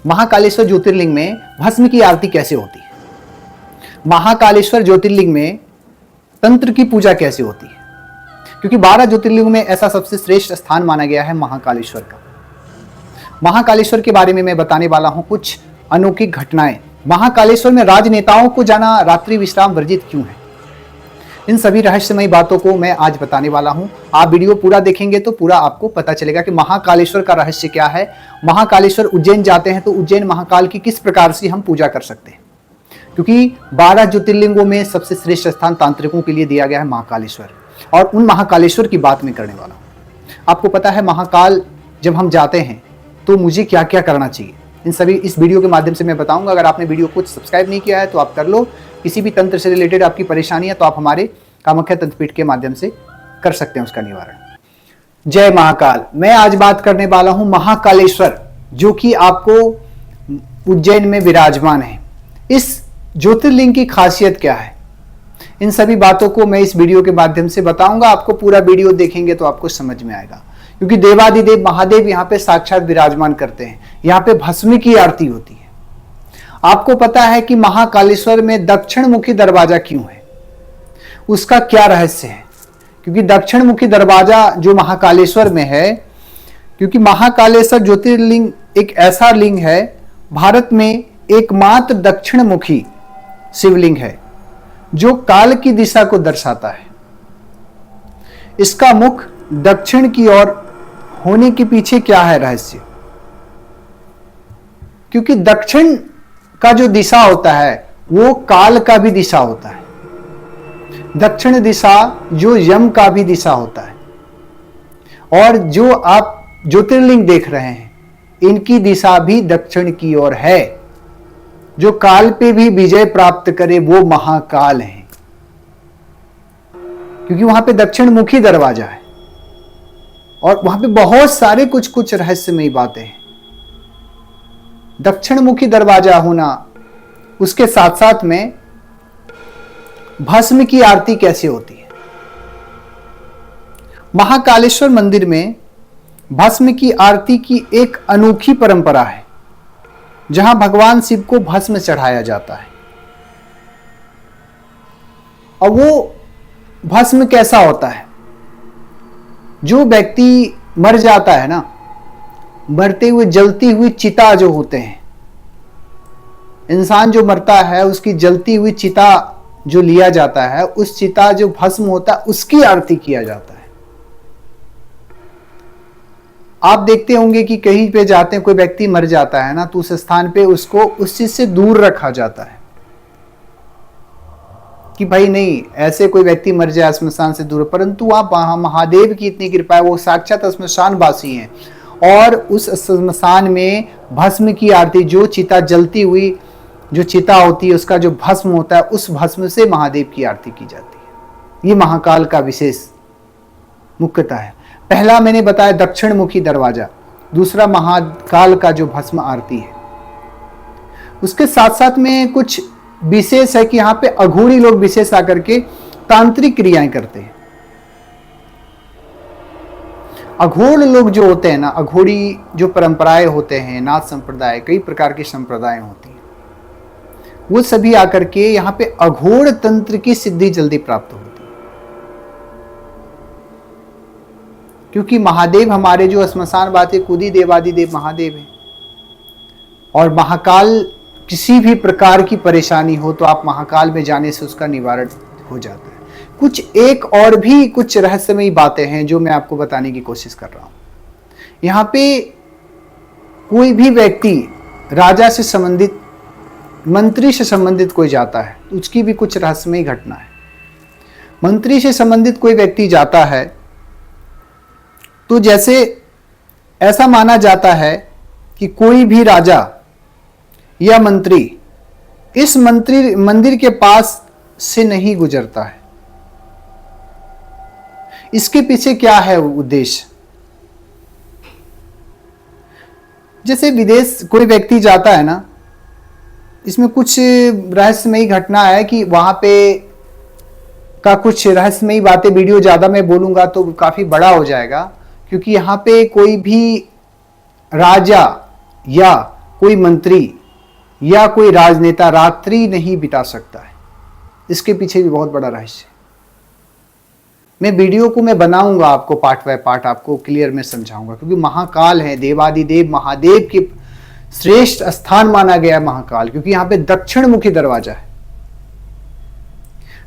महाकालेश्वर ज्योतिर्लिंग में भस्म की आरती कैसे होती है? महाकालेश्वर ज्योतिर्लिंग में तंत्र की पूजा कैसे होती है? क्योंकि 12 ज्योतिर्लिंगों में ऐसा सबसे श्रेष्ठ स्थान माना गया है महाकालेश्वर का। महाकालेश्वर के बारे में मैं बताने वाला हूं कुछ अनोखी घटनाएं। महाकालेश्वर में राजनेताओं को जाना रात्रि विश्राम वर्जित क्यों है? इन सभी रहस्यमयी बातों को मैं आज बताने वाला हूं। आप वीडियो पूरा देखेंगे तो पूरा आपको पता चलेगा कि महाकालेश्वर का रहस्य क्या है। महाकालेश्वर उज्जैन जाते हैं तो उज्जैन महाकाल की किस प्रकार से हम पूजा कर सकते हैं, क्योंकि 12 ज्योतिर्लिंगों में सबसे श्रेष्ठ स्थान तांत्रिकों के लिए दिया गया है महाकालेश्वर, और उन महाकालेश्वर की बात मैं करने वाला हूं। आपको पता है महाकाल जब हम जाते हैं तो मुझे क्या क्या करना चाहिए, इन सभी इस वीडियो के माध्यम से मैं बताऊंगा। अगर आपने वीडियो को सब्सक्राइब नहीं किया है तो आप कर लो। किसी भी तंत्र से रिलेटेड आपकी परेशानी है तो आप हमारे कामाख्या तंत्रपीठ के माध्यम से कर सकते हैं उसका निवारण। जय महाकाल। मैं आज बात करने वाला हूं महाकालेश्वर, जो कि आपको उज्जैन में विराजमान है। इस ज्योतिर्लिंग की खासियत क्या है, इन सभी बातों को मैं इस वीडियो के माध्यम से बताऊंगा। आपको पूरा वीडियो देखेंगे तो आपको समझ में आएगा, क्योंकि देवादिदेव महादेव यहाँ पे साक्षात विराजमान करते हैं। यहाँ पे भस्म की आरती होती है। आपको पता है कि महाकालेश्वर में दक्षिण मुखी दरवाजा क्यों है, उसका क्या रहस्य है? क्योंकि दक्षिण मुखी दरवाजा जो महाकालेश्वर में है, क्योंकि महाकालेश्वर ज्योतिर्लिंग एक ऐसा लिंग है, भारत में एकमात्र दक्षिण मुखी शिवलिंग है जो काल की दिशा को दर्शाता है। इसका मुख दक्षिण की ओर होने के पीछे क्या है रहस्य? क्योंकि दक्षिण का जो दिशा होता है वो काल का भी दिशा होता है। दक्षिण दिशा जो यम का भी दिशा होता है, और जो आप ज्योतिर्लिंग देख रहे हैं इनकी दिशा भी दक्षिण की ओर है। जो काल पे भी विजय प्राप्त करे वो महाकाल है, क्योंकि वहां पे दक्षिण मुखी दरवाजा है और वहां पे बहुत सारे कुछ रहस्यमयी बातें हैं। दक्षिण मुखी दरवाजा होना, उसके साथ साथ में भस्म की आरती कैसे होती है? महाकालेश्वर मंदिर में भस्म की आरती की एक अनोखी परंपरा है, जहां भगवान शिव को भस्म चढ़ाया जाता है। और वो भस्म कैसा होता है? जो व्यक्ति मर जाता है ना, मरते हुए जलती हुई चिता जो होते हैं, इंसान जो मरता है उसकी जलती हुई चिता जो लिया जाता है, उस चिता जो भस्म होता है उसकी आरती किया जाता है। आप देखते होंगे कि कहीं पे जाते हैं, कोई व्यक्ति मर जाता है ना, तो उस स्थान पे उसको उस चीज से दूर रखा जाता है कि भाई नहीं, ऐसे कोई व्यक्ति मर जाए श्मशान से दूर। परंतु वहां महादेव की इतनी कृपा है, वो साक्षात श्मशान वासी हैं, और उस श्मशान में भस्म की आरती, जो चिता जलती हुई जो चिता होती है उसका जो भस्म होता है, उस भस्म से महादेव की आरती की जाती है। ये महाकाल का विशेष मुख्यता है। पहला मैंने बताया दक्षिण मुखी दरवाजा, दूसरा महाकाल का जो भस्म आरती है। उसके साथ साथ में कुछ विशेष है कि यहाँ पे अघोरी लोग विशेष आकर के तांत्रिक क्रियाएं करते हैं। अघोर लोग जो होते हैं ना, अघोरी जो परंपराएं होते हैं, नाथ संप्रदाय, कई प्रकार की संप्रदाएं होती हैं, वो सभी आकर के यहाँ पे अघोर तंत्र की सिद्धि जल्दी प्राप्त होती है। क्योंकि महादेव हमारे जो श्मशान वासी कुदी देवादिदेव महादेव हैं, और महाकाल किसी भी प्रकार की परेशानी हो तो आप महाकाल में जाने से उसका निवारण हो जाता है। कुछ एक और भी कुछ रहस्यमयी बातें हैं जो मैं आपको बताने की कोशिश कर रहा हूं। यहाँ पे कोई भी व्यक्ति राजा से संबंधित, मंत्री से संबंधित कोई जाता है तो उसकी भी कुछ रहस्यमयी घटना है। मंत्री से संबंधित कोई व्यक्ति जाता है तो जैसे ऐसा माना जाता है कि कोई भी राजा या मंत्री इस मंदिर के पास से नहीं गुजरता है। इसके पीछे क्या है उद्देश्य? जैसे विदेश कोई व्यक्ति जाता है ना, इसमें कुछ रहस्यमयी घटना है कि वहां पे का कुछ रहस्यमयी बातें, वीडियो ज्यादा मैं बोलूंगा तो काफी बड़ा हो जाएगा, क्योंकि यहाँ पे कोई भी राजा या कोई मंत्री या कोई राजनेता रात्रि नहीं बिता सकता है। इसके पीछे भी बहुत बड़ा रहस्य है। मैं वीडियो को मैं बनाऊंगा, आपको पार्ट बाय पार्ट आपको क्लियर में समझाऊंगा, क्योंकि महाकाल है, देवादिदेव महादेव के श्रेष्ठ स्थान माना गया है महाकाल, क्योंकि यहां पे दक्षिण मुखी दरवाजा है।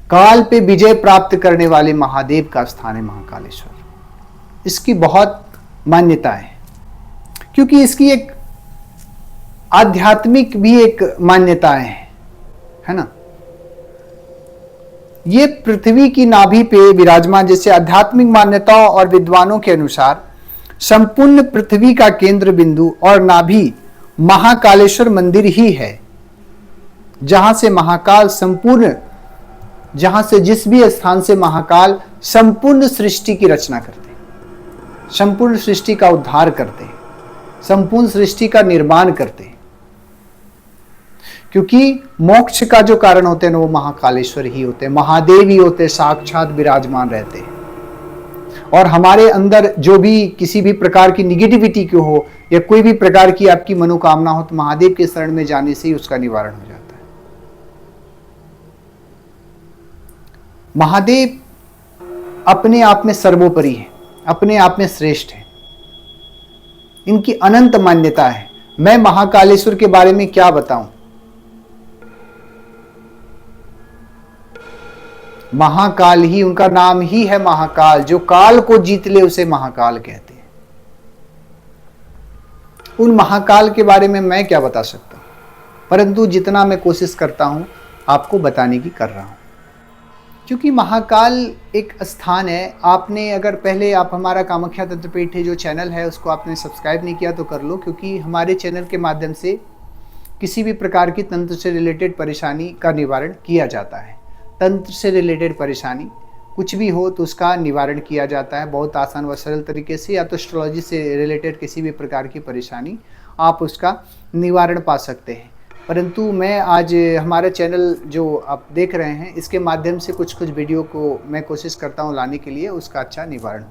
काल पे विजय प्राप्त करने वाले महादेव का स्थान है महाकालेश्वर। इसकी बहुत मान्यता है, क्योंकि इसकी एक आध्यात्मिक भी एक मान्यताएं है ना। ये पृथ्वी की नाभि पे विराजमान, जैसे आध्यात्मिक मान्यताओं और विद्वानों के अनुसार संपूर्ण पृथ्वी का केंद्र बिंदु और नाभि महाकालेश्वर मंदिर ही है, जहां से महाकाल संपूर्ण, जहां से जिस भी स्थान से महाकाल संपूर्ण सृष्टि की रचना करते हैं, संपूर्ण सृष्टि का उद्धार करते हैं, संपूर्ण सृष्टि का निर्माण करते हैं। क्योंकि मोक्ष का जो कारण होते हैं ना, वो महाकालेश्वर ही होते हैं, महादेव ही होते हैं, साक्षात विराजमान रहते हैं। और हमारे अंदर जो भी किसी भी प्रकार की निगेटिविटी की हो या कोई भी प्रकार की आपकी मनोकामना हो, तो महादेव के शरण में जाने से ही उसका निवारण हो जाता है। महादेव अपने आप में सर्वोपरि है, अपने आप में श्रेष्ठ है। इनकी अनंत मान्यता है। मैं महाकालेश्वर के बारे में क्या बताऊं। महाकाल ही, उनका नाम ही है महाकाल। जो काल को जीत ले उसे महाकाल कहते हैं। उन महाकाल के बारे में मैं क्या बता सकता हूं, परंतु जितना मैं कोशिश करता हूं आपको बताने की कर रहा हूं। क्योंकि महाकाल एक स्थान है। आपने अगर पहले आप हमारा कामाख्या तंत्रपीठ जो चैनल है उसको आपने सब्सक्राइब नहीं किया तो कर लो, क्योंकि हमारे चैनल के माध्यम से किसी भी प्रकार की तंत्र से रिलेटेड परेशानी का निवारण किया जाता है। तंत्र से रिलेटेड परेशानी कुछ भी हो तो उसका निवारण किया जाता है बहुत आसान व सरल तरीके से। या तो एस्ट्रोलॉजी से रिलेटेड किसी भी प्रकार की परेशानी आप उसका निवारण पा सकते हैं। परंतु मैं आज हमारा चैनल जो आप देख रहे हैं इसके माध्यम से कुछ वीडियो को मैं कोशिश करता हूं लाने के लिए, उसका अच्छा निवारण।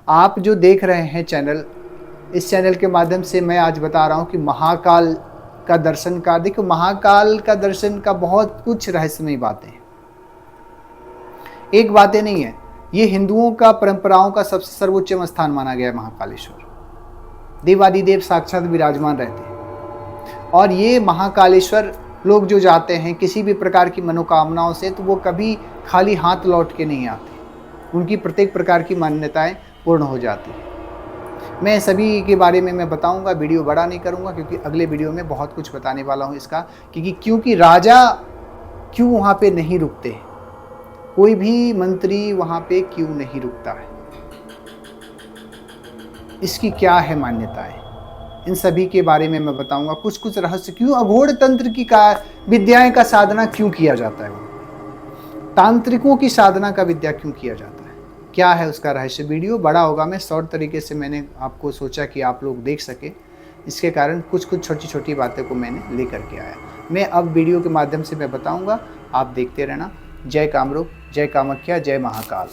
आप जो देख रहे हैं चैनल, इस चैनल के माध्यम से मैं आज बता रहा हूं कि महाकाल का दर्शन का, देखो महाकाल का दर्शन का बहुत कुछ रहस्यमय बातें हैं, एक बातें नहीं है। ये हिंदुओं का परंपराओं का सबसे सर्वोच्च स्थान माना गया है महाकालेश्वर। देवादिदेव साक्षात विराजमान रहते हैं। और ये महाकालेश्वर लोग जो जाते हैं किसी भी प्रकार की मनोकामनाओं से, तो वो कभी खाली हाथ लौट के नहीं आते। उनकी प्रत्येक प्रकार की मान्यताएं पूर्ण हो जाती हैं। मैं सभी के बारे में मैं बताऊंगा, वीडियो बड़ा नहीं करूंगा, क्योंकि अगले वीडियो में बहुत कुछ बताने वाला हूं इसका। क्योंकि राजा क्यों वहाँ पे नहीं रुकते, कोई भी मंत्री वहाँ पे क्यों नहीं रुकता है, इसकी क्या है मान्यताएं, इन सभी के बारे में मैं बताऊंगा। कुछ रहस्य, क्यों अघोर तंत्र की विद्याएं का साधना क्यों किया जाता है, तांत्रिकों की साधना का विद्या क्यों किया जाता है, क्या है उसका रहस्य। वीडियो बड़ा होगा, मैं शॉर्ट तरीके से मैंने आपको सोचा कि आप लोग देख सके, इसके कारण कुछ छोटी छोटी बातें को मैंने लेकर के आया। मैं अब वीडियो के माध्यम से मैं बताऊंगा, आप देखते रहना। जय कामरूप, जय कामाख्या, जय महाकाल।